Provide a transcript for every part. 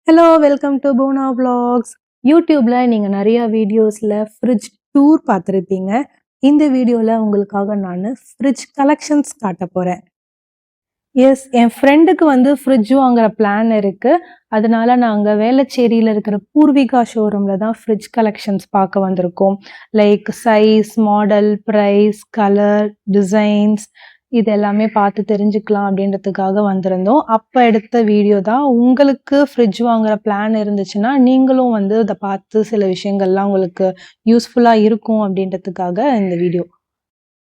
Hello welcome to Poona vlogs. யூடியூப்ல நீங்க நிறைய வீடியோஸ்ல ஃப்ரிட்ஜ் டூர் பார்த்துருப்பீங்க. இந்த வீடியோல உங்களுக்காக நான் ஃப்ரிட்ஜ் கலெக்ஷன்ஸ் காட்ட போறேன். எஸ், என் ஃப்ரெண்டுக்கு ஃப்ரிட்ஜ் வாங்குற பிளான் இருக்கு. அதனால நாங்க வேளச்சேரியில இருக்கிற பூர்விகா ஷோரூம்ல தான் ஃப்ரிட்ஜ் கலெக்ஷன்ஸ் பார்க்க வந்திருக்கோம். Like size, model, price, colour, designs இது எல்லாமே பார்த்து தெரிஞ்சுக்கலாம் அப்படின்றதுக்காக வந்திருந்தோம். அப்ப எடுத்த வீடியோ தான். உங்களுக்கு ஃப்ரிட்ஜ் வாங்குற பிளான் இருந்துச்சுன்னா, நீங்களும் இத பார்த்து சில விஷயங்கள்லாம் உங்களுக்கு யூஸ்ஃபுல்லா இருக்கும் அப்படின்றதுக்காக இந்த வீடியோ.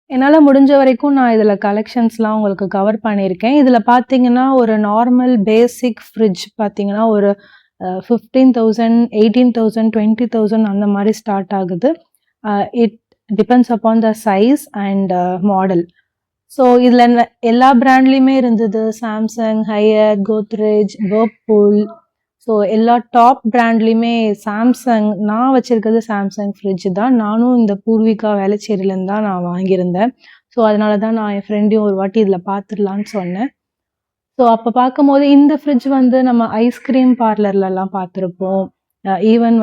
என்னால முடிஞ்ச வரைக்கும் நான் இதுல கலெக்ஷன்ஸ்லாம் உங்களுக்கு கவர் பண்ணியிருக்கேன். இதுல பார்த்தீங்கன்னா, ஒரு நார்மல் பேசிக் ஃப்ரிட்ஜ் பார்த்தீங்கன்னா, ஒரு 15,000, 18,000, 20,000 அந்த மாரி ஸ்டார்ட் ஆகுது. It depends upon the size and model. So இதுல எல்லா பிராண்ட்லயுமே இருந்தது. Samsung, higher, Godrej, Whirlpool. So எல்லா டாப் பிராண்ட்லயுமே சாம்சங். நான் வச்சிருக்கிறது சாம்சங் ஃப்ரிட்ஜ் தான். நானும் இந்த பூர்விகா வேளச்சேரியிலேருந்து தான் நான் வாங்கியிருந்தேன். ஸோ அதனால தான் நான் என் ஃப்ரெண்டையும் ஒரு வாட்டி இதில் பார்த்துடலான்னு சொன்னேன். ஸோ அப்போ பார்க்கும்போது இந்த ஃப்ரிட்ஜ் நம்ம ஐஸ்கிரீம் பார்லர்லலாம் பார்த்துருப்போம். ஈவன்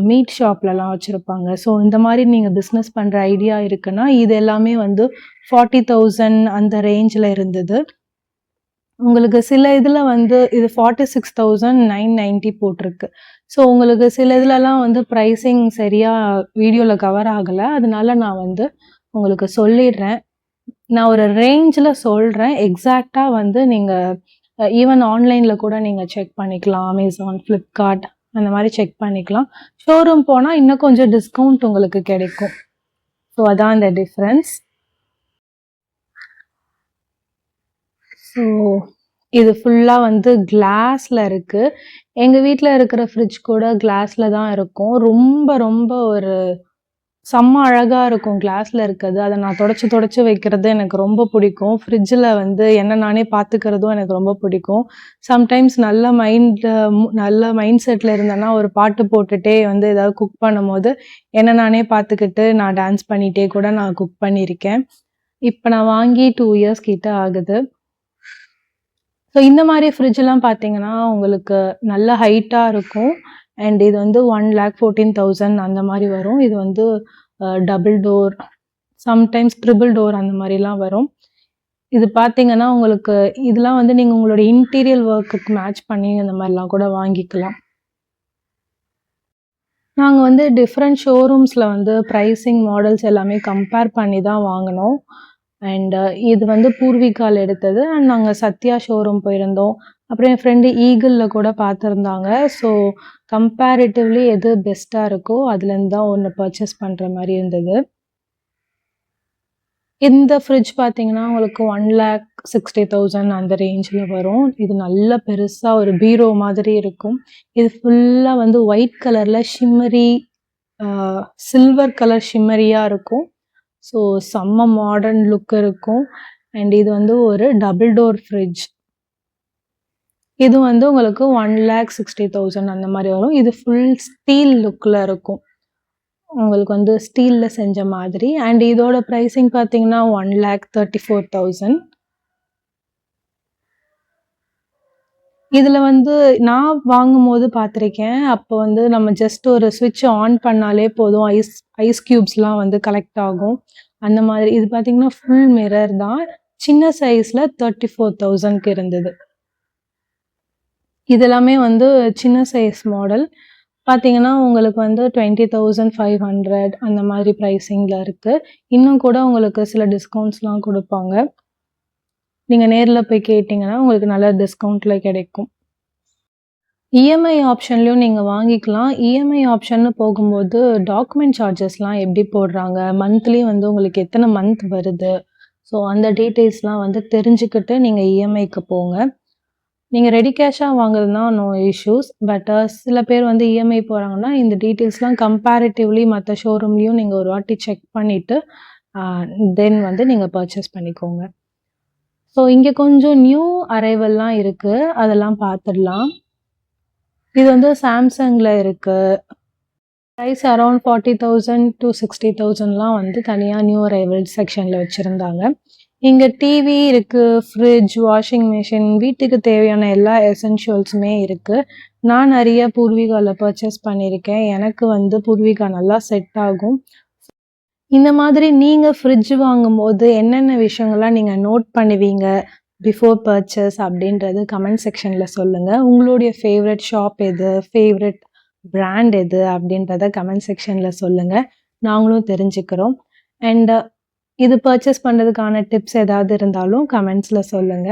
மீட் ஷாப்லலாம் வச்சுருப்பாங்க. ஸோ இந்த மாதிரி நீங்கள் பிஸ்னஸ் பண்ணுற ஐடியா இருக்குன்னா, இது எல்லாமே 40,000 அந்த ரேஞ்சில் இருந்தது. உங்களுக்கு சில இதில் இது 46,990 போட்டிருக்கு. ஸோ உங்களுக்கு சில இதுலலாம் ப்ரைஸிங் சரியா வீடியோவில் கவர் ஆகலை. அதனால நான் உங்களுக்கு சொல்லிடுறேன். நான் ஒரு ரேஞ்சில் சொல்கிறேன். எக்ஸாக்டாக நீங்கள் ஈவன் ஆன்லைனில் கூட நீங்கள் செக் பண்ணிக்கலாம். அமேசான், ஃப்ளிப்கார்ட் அந்த மாதிரி செக் பண்ணிக்கலாம். ஷோரூம் போனால் இன்னும் கொஞ்சம் டிஸ்கவுண்ட் உங்களுக்கு கிடைக்கும். ஸோ அதான் இந்த டிஃப்ரென்ஸ். ஸோ இது ஃபுல்லாக கிளாஸில் இருக்குது. எங்கள் வீட்டில் இருக்கிற ஃப்ரிட்ஜ் கூட கிளாஸில் தான் இருக்கும். ரொம்ப ரொம்ப ஒரு செம்ம அழகாக இருக்கும் கிளாஸில் இருக்கிறது. அதை நான் தொடச்சி வைக்கிறது எனக்கு ரொம்ப பிடிக்கும். ஃப்ரிட்ஜில் என்ன நானே பார்த்துக்கிறதும் எனக்கு ரொம்ப பிடிக்கும். சம்டைம்ஸ் நல்ல மைண்ட் செட்டில் இருந்தேன்னா ஒரு பாட்டு போட்டுகிட்டே ஏதாவது குக் பண்ணும்போது என்ன நானே பார்த்துக்கிட்டு நான் டான்ஸ் பண்ணிகிட்டே கூட நான் குக் பண்ணியிருக்கேன். இப்போ நான் வாங்கி 2 இயர்ஸ் கிட்ட ஆகுது. ஸோ இந்த மாதிரி ஃப்ரிட்ஜெலாம் பார்த்தீங்கன்னா உங்களுக்கு நல்ல ஹைட்டாக இருக்கும். அண்ட் இது 1,14,000 அந்த மாதிரி வரும். இது double door, sometimes triple door அந்த மாதிரிலாம் வரும். இது பார்த்தீங்கன்னா உங்களுக்கு இதெல்லாம் நீங்கள் உங்களோட இன்டீரியர் ஒர்க்குக்கு மேட்ச் பண்ணி அந்த மாதிரிலாம் கூட வாங்கிக்கலாம். நாங்கள் டிஃப்ரெண்ட் ஷோரூம்ஸில் ப்ரைஸிங், மாடல்ஸ் எல்லாமே கம்பேர் பண்ணி தான் வாங்கினோம். அண்ட் இது பூர்விகாவில் எடுத்தது. அண்ட் நாங்கள் சத்யா ஷோரூம் போயிருந்தோம். அப்புறம் என் ஃப்ரெண்டு ஈகிளில் கூட பார்த்துருந்தாங்க. ஸோ கம்பேரிட்டிவ்லி எது பெஸ்ட்டாக இருக்கோ அதுலேருந்து தான் ஒன்று பர்ச்சேஸ் பண்ணுற மாதிரி இருந்தது. இந்த ஃப்ரிட்ஜ் பார்த்தீங்கன்னா உங்களுக்கு 1,60,000 அந்த ரேஞ்சில் வரும். இது நல்ல பெருசாக ஒரு பீரோ மாதிரி இருக்கும். இது ஃபுல்லாக ஒயிட் கலரில் ஷிம்மரி, சில்வர் கலர் ஷிம்மரியாக இருக்கும். ஸோ செம்ம மாடர்ன் லுக் இருக்கும். அண்ட் இது ஒரு டபுள் டோர் ஃப்ரிட்ஜ். இது உங்களுக்கு 1,60,000 அந்த மாதிரி வரும். இது ஃபுல் ஸ்டீல் லுக்கில் இருக்கும். உங்களுக்கு ஸ்டீலில் செஞ்ச மாதிரி. அண்ட் இதோட ப்ரைஸிங் பார்த்தீங்கன்னா 1,34,000. இதில் நான் வாங்கும்போது பார்த்துருக்கேன். அப்போ நம்ம ஜஸ்ட் ஒரு ஸ்விட்ச் ஆன் பண்ணாலே போதும், ஐஸ் க்யூப்ஸ்லாம் கலெக்ட் ஆகும். அந்த மாதிரி. இது பார்த்தீங்கன்னா ஃபுல் மிரர் தான். சின்ன சைஸில் 34,000க்கு இருந்தது. இதெல்லாமே சின்ன சைஸ் மாடல். பார்த்தீங்கன்னா உங்களுக்கு 20,500 அந்த மாதிரி ப்ரைஸிங்கில் இருக்குது. இன்னும் கூட உங்களுக்கு சில டிஸ்கவுண்ட்ஸ்லாம் கொடுப்பாங்க. நீங்கள் நேரில் போய் கேட்டிங்கன்னா உங்களுக்கு நல்ல டிஸ்கவுண்ட்டில் கிடைக்கும். இஎம்ஐ ஆப்ஷன்லையும் நீங்கள் வாங்கிக்கலாம். இஎம்ஐ ஆப்ஷன்னு போகும்போது டாக்குமெண்ட் சார்ஜஸ்லாம் எப்படி போடுறாங்க, மந்த்லி உங்களுக்கு எத்தனை மந்த் வருது, ஸோ அந்த டீட்டெயில்ஸ்லாம் தெரிஞ்சுக்கிட்டு நீங்கள் இஎம்ஐக்கு போங்க. நீங்கள் ரெடி கேஷாக வாங்குறதுனா நோ இஷ்யூஸ். பட் சில பேர் இஎம்ஐ போகிறாங்கன்னா இந்த டீட்டெயில்ஸ்லாம் கம்பேரிட்டிவ்லி மற்ற ஷோரூம்லேயும் நீங்கள் ஒரு வாட்டி செக் பண்ணிவிட்டு தென் நீங்கள் பர்ச்சேஸ் பண்ணிக்கோங்க. ஸோ இங்கே கொஞ்சம் நியூ அரைவல்லாம் இருக்குது. அதெல்லாம் பார்த்துடலாம். இது சாம்சங்கில் இருக்குது. ப்ரைஸ் அரௌண்ட் 40,000 to 60,000லாம் தனியாக நியூ அரைவல் செக்ஷனில் வச்சுருந்தாங்க. இங்க டிவி இருக்கு, ஃப்ரிட்ஜ், வாஷிங் மிஷின், வீட்டுக்கு தேவையான எல்லா எசென்ஷியல்ஸுமே இருக்கு. நான் நெறைய பூர்விகால பர்ச்சேஸ் பண்ணியிருக்கேன். எனக்கு வந்து பூர்விகா நல்லா செட் ஆகும். இந்த மாதிரி நீங்க ஃப்ரிட்ஜ் வாங்கும்போது என்னென்ன விஷயங்கள்லாம் நீங்க நோட் பண்ணுவீங்க? பிஃபோர் பர்ச்சேஸ் அப்படின்றது கமெண்ட் செக்ஷன்ல சொல்லுங்க. உங்களுடைய ஃபேவரைட் ஷாப் எது? ஃபேவரைட் பிராண்ட் எது? அப்படின்றத கமெண்ட் செக்ஷன்ல சொல்லுங்க. நாங்களும் தெரிஞ்சுக்கிறோம். அண்ட் இது பர்ச்சேஸ் பண்றதுக்கான டிப்ஸ் ஏதாவது இருந்தாலும் கமெண்ட்ஸ்ல சொல்லுங்க.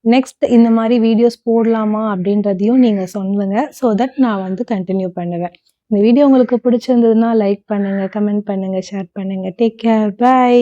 நெக்ஸ்ட் இந்த மாரி வீடியோஸ் போடலாமா அப்படின்றதையும் நீங்க சொல்லுங்க. ஸோ தட் நான் வந்து கன்டின்யூ பண்ணுவேன். இந்த வீடியோ உங்களுக்கு பிடிச்சிருந்ததுன்னா லைக் பண்ணுங்க, கமெண்ட் பண்ணுங்க, ஷேர் பண்ணுங்க. Take care. பை.